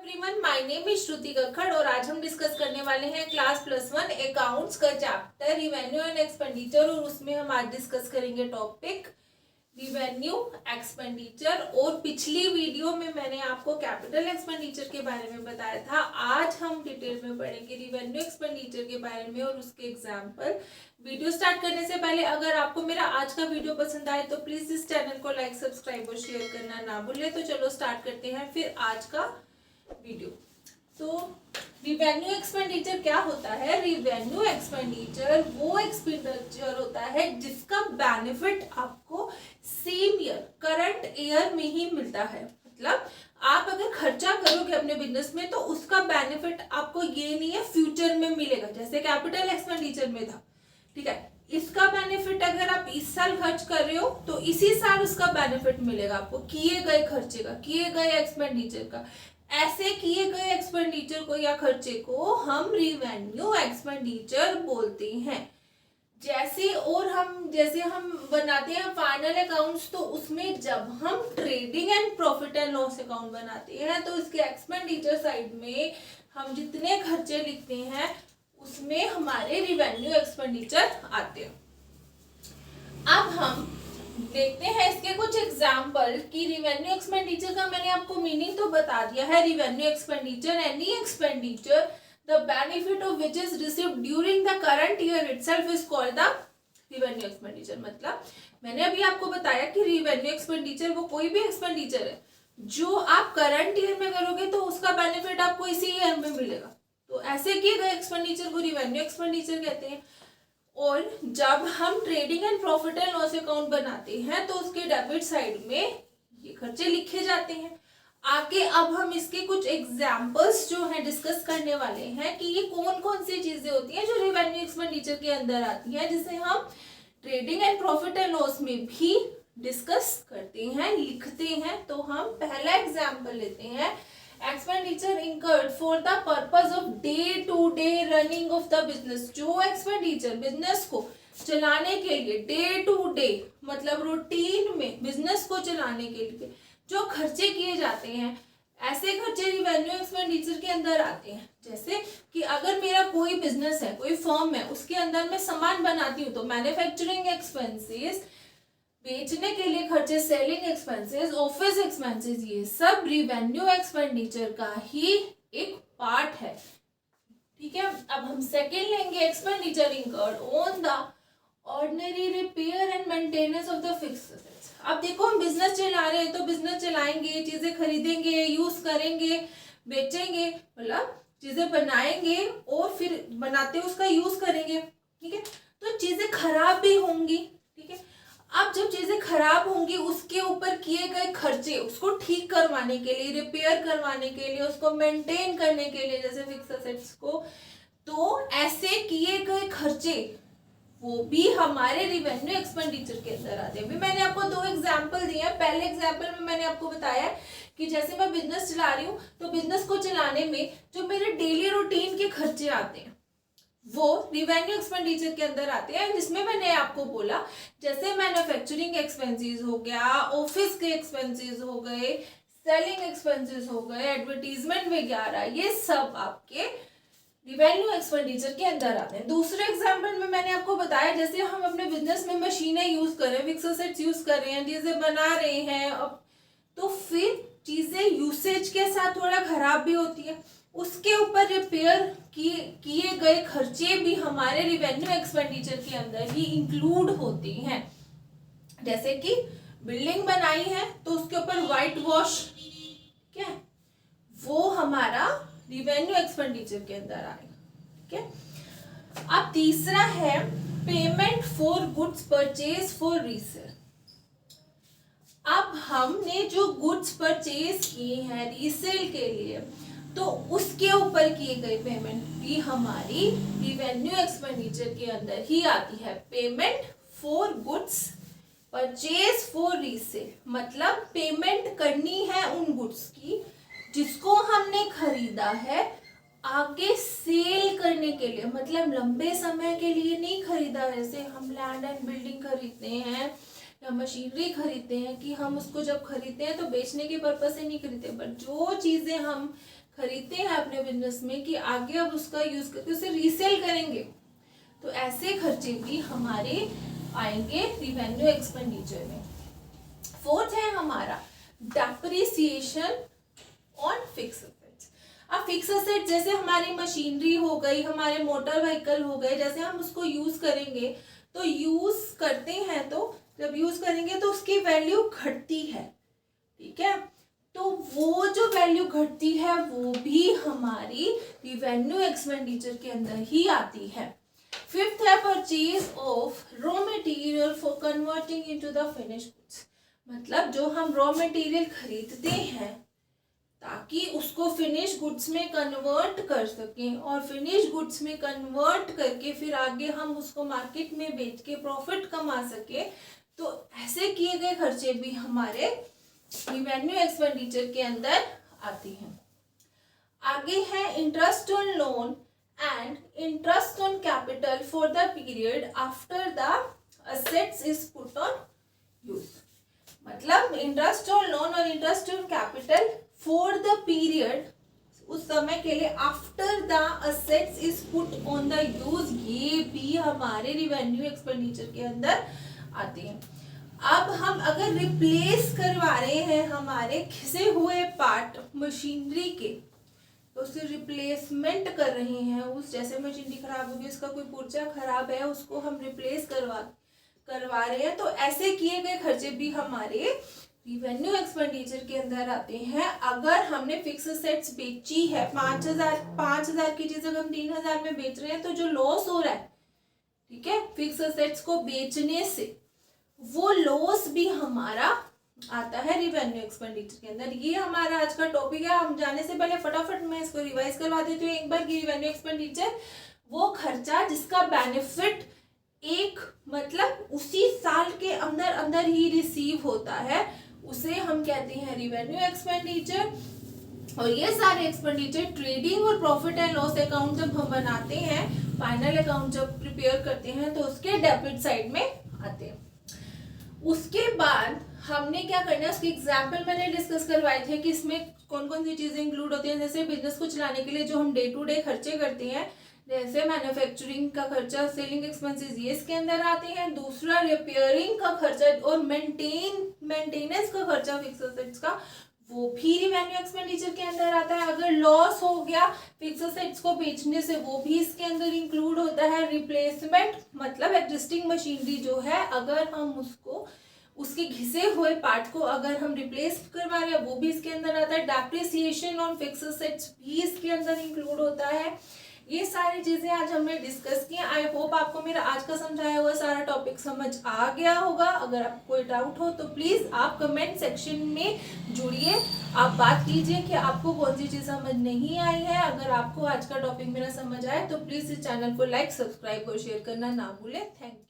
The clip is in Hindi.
एवरीवन, माय नेम इज श्रुति कक्कड़ और आज हम डिस्कस करने वाले हैं क्लास +1 अकाउंट्स का चैप्टर रिवेन्यू एंड एक्सपेंडिचर। और उसमें हम आज डिस्कस करेंगे टॉपिक रिवेन्यू एक्सपेंडिचर। और पिछली वीडियो में मैंने आपको कैपिटल एक्सपेंडिचर के बारे में बताया था। आज हम डिटेल में पढ़ेंगे रिवेन्यू एक्सपेंडिचर के बारे में और उसके एग्जाम्पल। वीडियो स्टार्ट करने से पहले अगर आपको मेरा आज का वीडियो पसंद आए तो प्लीज इस चैनल को लाइक, सब्सक्राइब और शेयर करना ना भूलें। तो चलो स्टार्ट करते हैं फिर आज का वीडियो। तो रिवेन्यू एक्सपेंडिचर क्या होता है? रिवेन्यू एक्सपेंडिचर वो एक्सपेंडिचर होता है जिसका बेनिफिट आपको सेम ईयर, करंट ईयर में ही मिलता है। मतलब आप अगर खर्चा करोगे अपने बिजनेस में तो उसका बेनिफिट आपको ये नहीं है फ्यूचर में मिलेगा, जैसे कैपिटल एक्सपेंडिचर में था। ठीक है, इसका बेनिफिट अगर आप इस साल खर्च कर रहे हो तो इसी साल उसका बेनिफिट मिलेगा आपको किए गए खर्चे का, किए गए एक्सपेंडिचर का। ऐसे किए गए एक्सपेंडिचर को या खर्चे को हम रिवेन्यू एक्सपेंडिचर बोलते हैं। जैसे हम बनाते हैं फाइनल अकाउंट्स, तो उसमें जब हम trading and profit and loss account बनाते हैं तो इसके एक्सपेंडिचर साइड में हम जितने खर्चे लिखते हैं उसमें हमारे रिवेन्यू एक्सपेंडिचर आते हैं। अब हम देखते हैं इसके कुछ एग्जाम्पल कि रिवेन्यू एक्सपेंडिचर का मैंने आपको मीनिंग तो बता दिया है। Revenue expenditure any expenditure the benefit of which is received during the current year itself is called the revenue expenditure. मतलब मैंने अभी आपको बताया कि रिवेन्यू एक्सपेंडिचर वो कोई भी एक्सपेंडिचर है जो आप करंट ईयर में करोगे तो उसका बेनिफिट आपको इसी ईयर में मिलेगा। तो ऐसे किए गए एक्सपेंडिचर को रिवेन्यू एक्सपेंडिचर कहते हैं। और जब हम trading and profit and loss account बनाते हैं तो उसके डेबिट साइड में ये खर्चे लिखे जाते हैं। आगे अब हम इसके कुछ एग्जाम्पल्स जो है डिस्कस करने वाले हैं कि ये कौन कौन सी चीजें होती हैं जो रिवेन्यू एक्सपेंडिचर के अंदर आती हैं, जिसे हम trading and profit and loss में भी डिस्कस करते हैं, लिखते हैं। तो हम पहला एग्जाम्पल लेते हैं, expenditure incurred for the purpose of day to day running of the business. जो एक्सपेंडिचर बिजनेस को चलाने के लिए डे टू डे मतलब रूटीन में बिजनेस को चलाने के लिए जो खर्चे किए जाते हैं, ऐसे खर्चे रिवेन्यू एक्सपेंडिचर के अंदर आते हैं। जैसे कि अगर मेरा कोई बिजनेस है, कोई फर्म है, उसके अंदर मैं सामान बनाती हूँ तो मैन्युफैक्चरिंग एक्सपेंसेस, बेचने के लिए खर्चे, सेलिंग एक्सपेंसेस, ऑफिस एक्सपेंसेस, ये सब रिवेन्यू एक्सपेंडिचर का ही एक पार्ट है। ठीक है, अब हम सेकेंड लेंगे, expenditure incurred on the ordinary repair and maintenance of the fixed assets. अब देखो हम बिजनेस चला रहे हैं तो बिजनेस चलाएंगे, चीजें खरीदेंगे, यूज करेंगे, बेचेंगे, मतलब चीजें बनाएंगे और फिर बनाते उसका यूज करेंगे। ठीक है, तो चीजें खराब भी होंगी। ठीक है, अब जब चीजें खराब होंगी उसके ऊपर किए गए खर्चे, उसको ठीक करवाने के लिए, रिपेयर करवाने के लिए, उसको मेंटेन करने के लिए, जैसे फिक्स एसेट्स को, तो ऐसे किए गए खर्चे वो भी हमारे रिवेन्यू एक्सपेंडिचर के अंदर आते हैं। अभी मैंने आपको दो एग्जाम्पल दिए हैं। पहले एग्जाम्पल में मैंने आपको बताया कि जैसे मैं बिजनेस चला रही हूँ तो बिजनेस को चलाने में जो मेरे डेली रूटीन के खर्चे आते हैं वो रिवेन्यू एक्सपेंडिचर के अंदर आते हैं, जिसमें मैंने आपको बोला जैसे मैन्युफैक्चरिंग एक्सपेंसेस हो गया, ऑफिस के एक्सपेंसेस हो गए, सेलिंग एक्सपेंसेस हो गए, एडवर्टीजमेंट वगैरह, ये सब आपके रिवेन्यू एक्सपेंडिचर के अंदर आते हैं। दूसरे एग्जाम्पल में मैंने आपको बताया जैसे हम अपने बिजनेस में मशीनें यूज कर रहे हैं, फिक्स एसेट्स यूज कर रहे हैं, चीजें बना रहे हैं, अब तो फिर चीजें यूसेज के साथ थोड़ा खराब भी होती है, उसके ऊपर रिपेयर किए गए खर्चे भी हमारे रिवेन्यू एक्सपेंडिचर के अंदर ही इंक्लूड होते हैं। जैसे कि बिल्डिंग बनाई है तो उसके ऊपर व्हाइट वॉश, क्या है, वो हमारा रिवेन्यू एक्सपेंडिचर के अंदर आएगा। ठीक है, अब तीसरा है payment for goods purchase for resale. अब हमने जो गुड्स परचेज किए हैं रीसेल के लिए तो उसके ऊपर किए गए पेमेंट भी हमारी रिवेन्यू एक्सपेंडिचर के अंदर ही आती है। Payment for goods purchase for resale मतलब पेमेंट करनी है उन गुड्स की जिसको हमने खरीदा है आगे सेल करने के लिए, मतलब लंबे समय के लिए नहीं खरीदा। जैसे हम लैंड एंड बिल्डिंग खरीदते हैं या मशीनरी खरीदते हैं कि हम उसको जब खरीदते हैं तो बेचने के पर्पज से नहीं खरीदते, बट जो चीज़ें हम खरीदते हैं अपने बिजनेस में कि आगे अब उसका यूज़ करके उसे रीसेल करेंगे, तो ऐसे खर्चे भी हमारे आएंगे रिवेन्यू एक्सपेंडिचर में। फोर्थ है हमारा डेप्रिसिएशन ऑन फिक्स असेट्स। अब फिक्स असेट जैसे हमारी मशीनरी हो गई, हमारे मोटर व्हीकल हो गए, जैसे हम उसको यूज करेंगे तो यूज करते हैं, तो जब यूज करेंगे तो उसकी वैल्यू घटती है, ठीक है, तो वो जो वैल्यू घटती है वो भी हमारी रिवेन्यू एक्सपेंडिचर के अंदर ही आती है। फिफ्थ है purchase of raw material for converting into the finish goods. मतलब जो हम रॉ मटेरियल खरीदते हैं ताकि उसको फिनिश गुड्स में कन्वर्ट कर सकें, और फिनिश गुड्स में कन्वर्ट करके फिर आगे हम उसको मार्केट में बेच के प्रॉफिट कमा सके, तो ऐसे किए गए खर्चे भी हमारे रिवेन्यू एक्सपेंडिचर के अंदर आती हैं। आगे है interest on loan and interest on capital for the period after the assets is put on use. मतलब इंटरेस्ट ऑन लोन और interest on capital for the period, उस समय के लिए, after the assets is put on the use, ये भी हमारे रिवेन्यू एक्सपेंडिचर के अंदर आते हैं। अब हम अगर रिप्लेस करवा रहे हैं हमारे घिसे हुए पार्ट मशीनरी के, तो उससे रिप्लेसमेंट कर रहे हैं, उस जैसे मशीनरी खराब होगी, उसका कोई पुर्जा खराब है, उसको हम रिप्लेस करवा रहे हैं, तो ऐसे किए गए खर्चे भी हमारे रिवेन्यू एक्सपेंडिचर के अंदर आते हैं। अगर हमने फिक्स असेट्स बेची है 5,000 की चीज अगर हम 3,000 में बेच रहे हैं, तो जो लॉस हो रहा है, ठीक है, फिक्स असेट्स को बेचने से, वो लॉस भी हमारा आता है रिवेन्यू एक्सपेंडिचर के अंदर। ये हमारा आज का टॉपिक है। हम जाने से पहले फटाफट मैं इसको रिवाइज करवा देती हूँ एक बार कि रिवेन्यू एक्सपेंडिचर वो खर्चा जिसका बेनिफिट एक मतलब उसी साल के अंदर अंदर ही रिसीव होता है, उसे हम कहते हैं रिवेन्यू एक्सपेंडिचर। और ये सारे एक्सपेंडिचर ट्रेडिंग और प्रॉफिट एंड लॉस अकाउंट जब हम बनाते हैं, फाइनल अकाउंट जब प्रिपेयर करते हैं, तो उसके डेबिट साइड में आते हैं। उसके बाद हमने क्या करना है, उसके एग्जाम्पल मैंने डिस्कस करवाए थे कि इसमें कौन कौन सी चीजें इंक्लूड होती हैं। जैसे बिजनेस को चलाने के लिए जो हम डे टू डे खर्चे करते हैं, जैसे मैन्युफैक्चरिंग का खर्चा, सेलिंग एक्सपेंसेस, ये इसके अंदर आते हैं। दूसरा रिपेयरिंग का खर्चा और मेंटेनेंस का खर्चा फिक्स असेट्स का, वो भी रिवेन्यू एक्सपेंडिचर के अंदर आता है। अगर लॉस हो गया फिक्स असेट्स को बेचने से, वो भी इसके अंदर इंक्लूड होता है। रिप्लेसमेंट मतलब एग्जिस्टिंग मशीनरी जो है, अगर हम उसको उसके घिसे हुए पार्ट को अगर हम रिप्लेस करवा रहे हैं, वो भी इसके अंदर आता है। डेप्रिसिएशन ऑन फिक्स असेट्स भी इसके अंदर इंक्लूड होता है। ये सारी चीजें आज हमने डिस्कस की। आई होप आपको मेरा आज का समझाया हुआ सारा टॉपिक समझ आ गया होगा। अगर आपको कोई डाउट हो तो प्लीज आप कमेंट सेक्शन में जुड़िए, आप बात कीजिए कि आपको कौन सी चीज समझ नहीं आई है। अगर आपको आज का टॉपिक मेरा समझ आए तो प्लीज इस चैनल को लाइक, सब्सक्राइब और शेयर करना ना भूलें। Thank you.